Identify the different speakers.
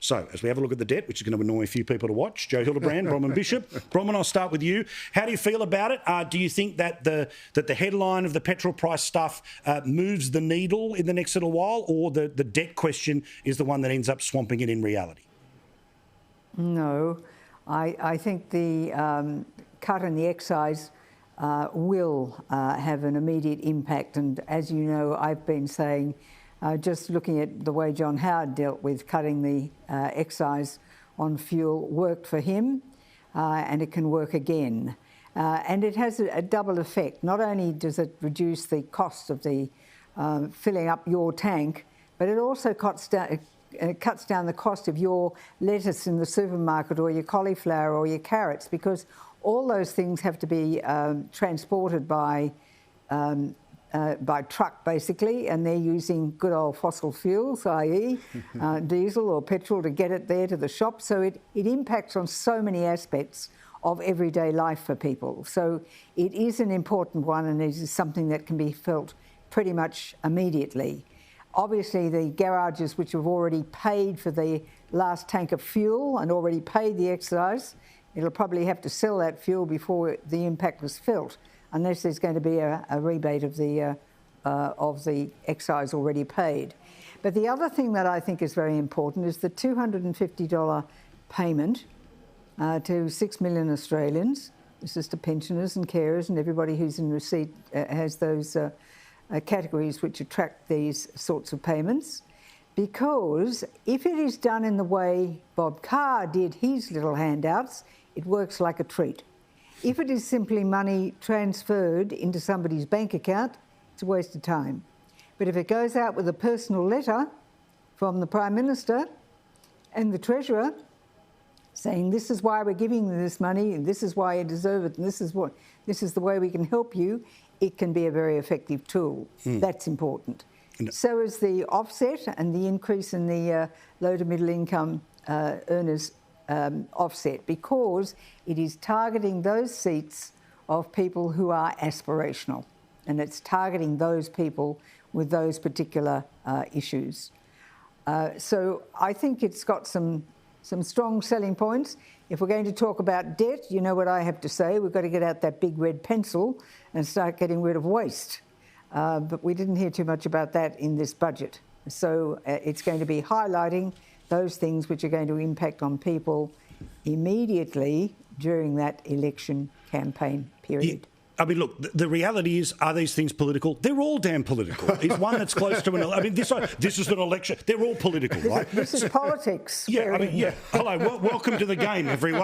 Speaker 1: So, as we have a look at the debt, which is going to annoy a few people to watch, Joe Hildebrand, Bronwyn Bishop. Bronwyn, I'll start with you. How do you feel about it? Do you think that the headline of the petrol price stuff moves the needle in the next little while, or the debt question is the one that ends up swamping it in reality?
Speaker 2: No. I think the cut in the excise will have an immediate impact. And as you know, I've been saying, just looking at the way John Howard dealt with cutting the excise on fuel worked for him, and it can work again. And it has a double effect. Not only does it reduce the cost of the filling up your tank, but it also cuts down the cost of your lettuce in the supermarket, or your cauliflower, or your carrots, because all those things have to be transported by truck, basically, and they're using good old fossil fuels, i.e. diesel or petrol, to get it there to the shop. So it impacts on so many aspects of everyday life for people. So it is an important one, and it is something that can be felt pretty much immediately. Obviously, the garages which have already paid for the last tank of fuel and already paid the excise, it'll probably have to sell that fuel before the impact was felt, unless there's going to be a rebate of the excise already paid. But the other thing that I think is very important is the $250 payment to 6 million Australians. This is to pensioners and carers and everybody who's in receipt has those categories which attract these sorts of payments. Because if it is done in the way Bob Carr did his little handouts, it works like a treat. If it is simply money transferred into somebody's bank account, it's a waste of time. But if it goes out with a personal letter from the Prime Minister and the Treasurer saying, this is why we're giving you this money, and this is why you deserve it, and this is the way we can help you, it can be a very effective tool. That's important. So is the offset and the increase in the low to middle income earners offset, because it is targeting those seats of people who are aspirational, and it's targeting those people with those particular issues. So I think it's got some strong selling points. If we're going to talk about debt, you know what I have to say. We've got to get out that big red pencil and start getting rid of waste. But we didn't hear too much about that in this budget. So it's going to be highlighting those things which are going to impact on people immediately during that election campaign period.
Speaker 1: I mean, look, the reality is, are these things political? They're all damn political. It's one that's close to an election. I mean, this is an election. They're all political, right?
Speaker 2: This is politics.
Speaker 1: Yeah, I mean, yeah. Hello, welcome to the game, everyone.